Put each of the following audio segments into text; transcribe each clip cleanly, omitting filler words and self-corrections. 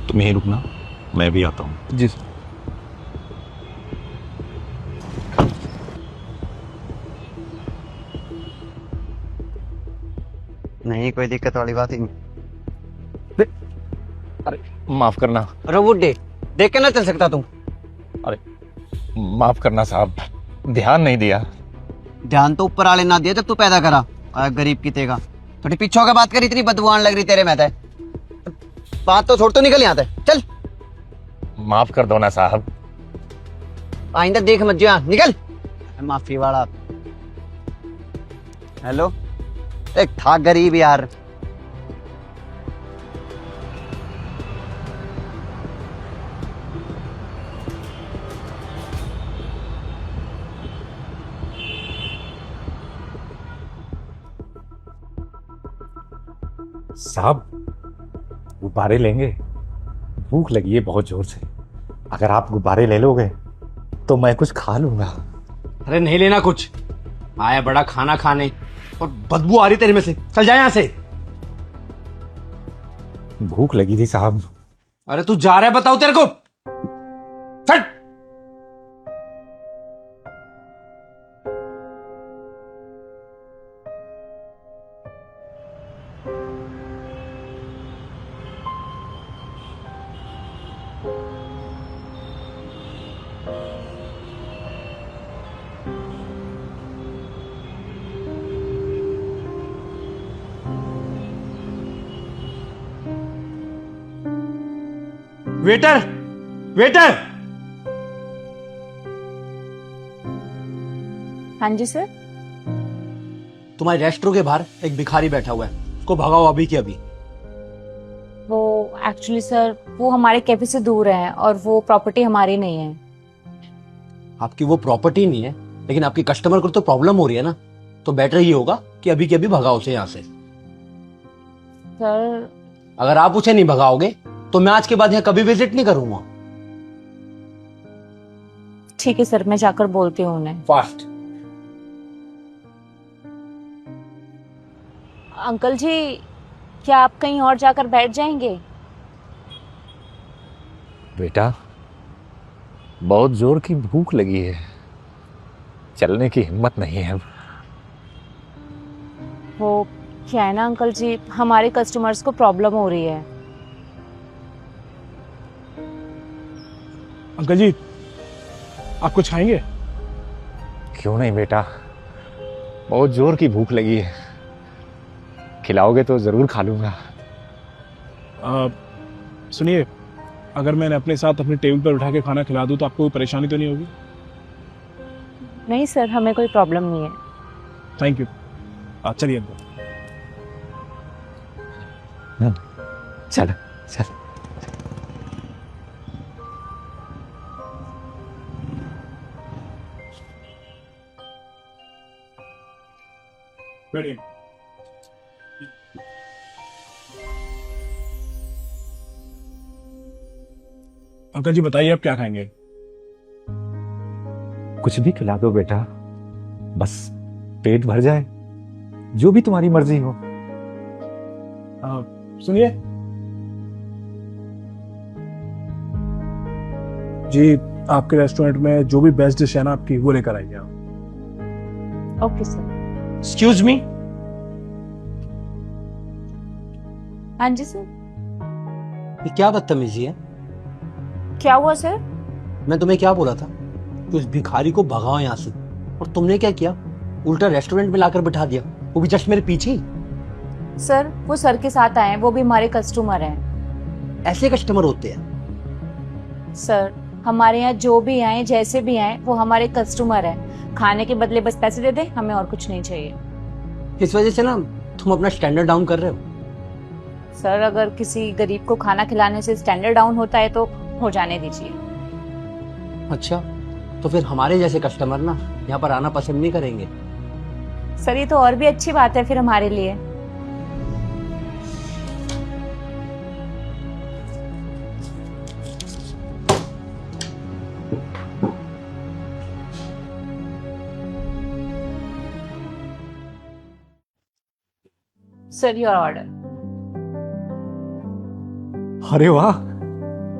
तुम यहीं रुकना, मैं भी आता हूँ। जी सर। नहीं, कोई दिक्कत वाली बात ही नहीं। अरे माफ करना। अरे वो देख के ना चल सकता तुम? अरे माफ करना साहब, ध्यान नहीं दिया। ध्यान तो ऊपर वाले ना दिया जब तू पैदा करा। गरीब की तेगा थोड़ी पीछे होकर बात करी, इतनी बदबुआन लग रही तेरे में। बात तो छोड़, तो निकल यहाँ से चल। माफ कर दो ना साहब। आइंदा देख मत जा, निकल। माफी वाला। हेलो, एक था गरीब यार। साहब गुब्बारे लेंगे? भूख लगी है बहुत जोर से। अगर आप गुब्बारे ले लोगे तो मैं कुछ खा लूंगा। अरे नहीं लेना कुछ, आया बड़ा खाना खाने और बदबू आ रही तेरे में से। चल जा यहां से। भूख लगी थी साहब। अरे तू जा रहा है, बताओ तेरे को। फट। Waiter, waiter. हाँ जी सर। तुम्हारे रेस्टोरेंट के बाहर एक भिखारी बैठा हुआ है, उसको भगाओ अभी के अभी। वो एक्चुअली सर वो हमारे कैफे से दूर है और वो प्रॉपर्टी हमारी नहीं है। आपकी वो प्रॉपर्टी नहीं है, लेकिन आपकी कस्टमर को तो प्रॉब्लम हो रही है ना, तो बेटर ये होगा कि अभी के अभी भगाओ उसे यहाँ से। सर अगर आप उसे नहीं भगाओगे तो मैं आज के बाद यहाँ कभी विजिट नहीं करूंगा। ठीक है सर, मैं जाकर बोलती हूँ उन्हें। फास्ट। अंकल जी, क्या आप कहीं और जाकर बैठ जाएंगे? बेटा बहुत जोर की भूख लगी है, चलने की हिम्मत नहीं है अब। वो क्या है ना अंकल जी, हमारे कस्टमर्स को प्रॉब्लम हो रही है। अंकल जी, आप कुछ खाएंगे? क्यों नहीं बेटा, बहुत जोर की भूख लगी है, खिलाओगे तो जरूर खा लूंगा। सुनिए, अगर मैंने अपने साथ अपने टेबल पर उठा के खाना खिला दूं तो आपको कोई परेशानी तो नहीं होगी? नहीं सर, हमें कोई प्रॉब्लम नहीं है। Thank you. चलिए अंकल। चल चल। बैठिए। अंकल जी बताइए, आप क्या खाएंगे? कुछ भी खिला दो बेटा, बस पेट भर जाए, जो भी तुम्हारी मर्जी हो। सुनिए जी, आपके रेस्टोरेंट में जो भी बेस्ट डिश है ना आपकी, वो लेकर आइए आप। Okay sir. Excuse me. हाँ जी सर। ये क्या बदतमीजी है? क्या हुआ सर? मैं तुम्हें क्या बोला था कि उस भिखारी को भगाओ यहाँ से, और तुमने क्या किया? उल्टा रेस्टोरेंट में लाकर बिठा दिया, वो भी जस्ट मेरे पीछे ही। सर वो सर के साथ आए हैं, वो भी हमारे कस्टमर हैं। ऐसे कस्टमर होते हैं? सर हमारे यहाँ जो भी आए, जैसे भी आए, वो हमारे कस्टमर हैं। खाने के बदले बस पैसे दे दे, हमें और कुछ नहीं चाहिए। इस वजह से ना तुम अपना स्टैंडर्ड डाउन कर रहे हो। सर अगर किसी गरीब को खाना खिलाने से स्टैंडर्ड डाउन होता है तो हो जाने दीजिए। अच्छा, तो फिर हमारे जैसे कस्टमर ना यहाँ पर आना पसंद नहीं करेंगे। सर ये तो और भी अच्छी बात है फिर हमारे लिए। Sir your order. अरे वाह,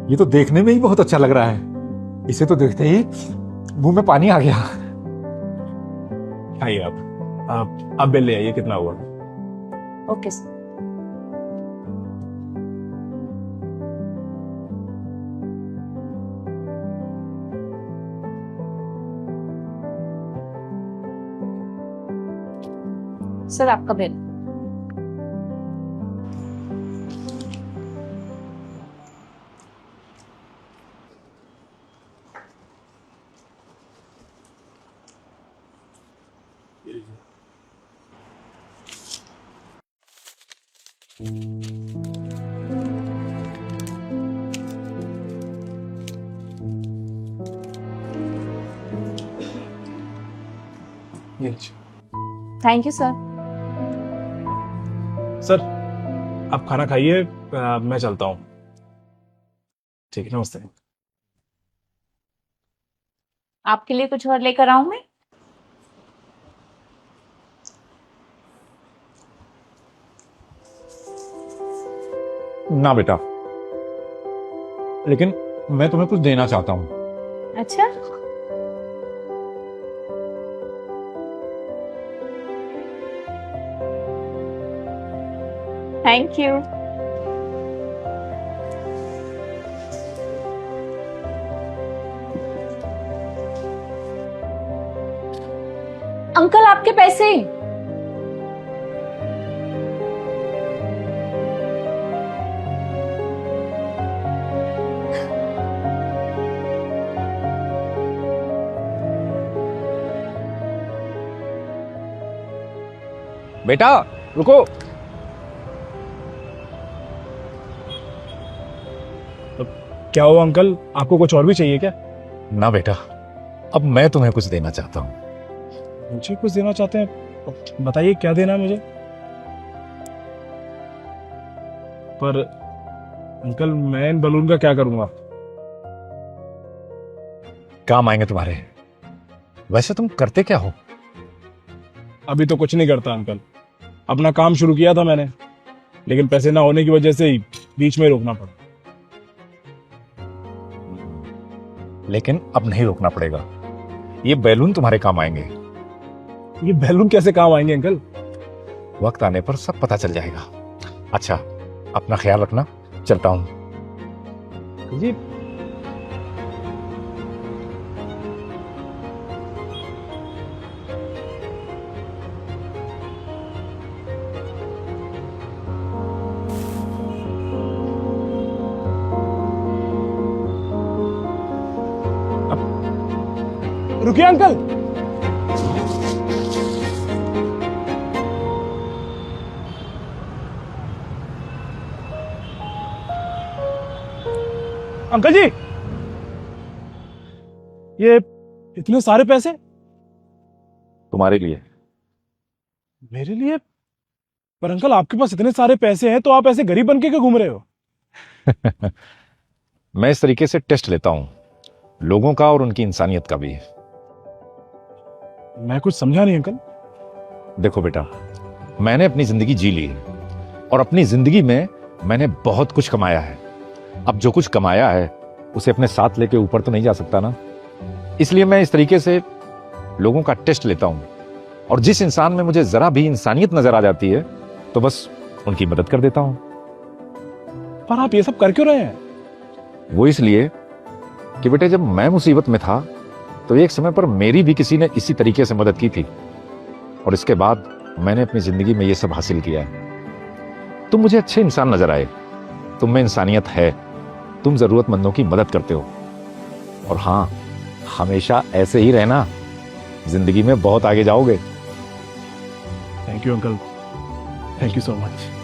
ये तो देखने में ही बहुत अच्छा लग रहा है। इसे तो देखते ही मुंह में पानी आ गया। आइए आप बिल ले आइए, कितना हुआ? Okay sir. सर आपका बिल। ये थैंक यू सर। सर आप खाना खाइए, मैं चलता हूँ। ठीक है, नमस्ते। आपके लिए कुछ और लेकर आऊं मैं? ना बेटा, लेकिन मैं तुम्हें कुछ देना चाहता हूँ। अच्छा, थैंक यू। अंकल आपके पैसे। बेटा रुको। क्या हुआ अंकल, आपको कुछ और भी चाहिए क्या? ना बेटा, अब मैं तुम्हें कुछ देना चाहता हूँ। मुझे कुछ देना चाहते हैं? बताइए क्या देना है मुझे। पर अंकल मैं इन बलून का क्या करूंगा? काम आएंगे तुम्हारे। वैसे तुम करते क्या हो? अभी तो कुछ नहीं करता अंकल, अपना काम शुरू किया था मैंने, लेकिन पैसे ना होने की वजह से ही बीच में रोकना पड़ा। लेकिन अब नहीं रोकना पड़ेगा, ये बैलून तुम्हारे काम आएंगे। ये बैलून कैसे काम आएंगे अंकल? वक्त आने पर सब पता चल जाएगा। अच्छा, अपना ख्याल रखना, चलता हूं। जी रुकिए अंकल। अंकल जी, ये इतने सारे पैसे तुम्हारे लिए। मेरे लिए? पर अंकल आपके पास इतने सारे पैसे हैं तो आप ऐसे गरीब बन के क्यों घूम रहे हो? मैं इस तरीके से टेस्ट लेता हूं, लोगों का और उनकी इंसानियत का भी। मैं कुछ समझा नहीं अंकल। देखो बेटा, मैंने अपनी जिंदगी जी ली है और अपनी जिंदगी में मैंने बहुत कुछ कमाया है। अब जो कुछ कमाया है उसे अपने साथ लेके ऊपर तो नहीं जा सकता ना, इसलिए मैं इस तरीके से लोगों का टेस्ट लेता हूं और जिस इंसान में मुझे जरा भी इंसानियत नजर आ जाती है तो बस उनकी मदद कर देता हूं। पर आप ये सब कर क्यों रहे हैं? वो इसलिए कि बेटे, जब मैं मुसीबत में था तो एक समय पर मेरी भी किसी ने इसी तरीके से मदद की थी और इसके बाद मैंने अपनी जिंदगी में ये सब हासिल किया है। तुम मुझे अच्छे इंसान नजर आए, तुम में इंसानियत है, तुम जरूरतमंदों की मदद करते हो और हाँ, हमेशा ऐसे ही रहना, जिंदगी में बहुत आगे जाओगे। Thank you uncle, thank you so much.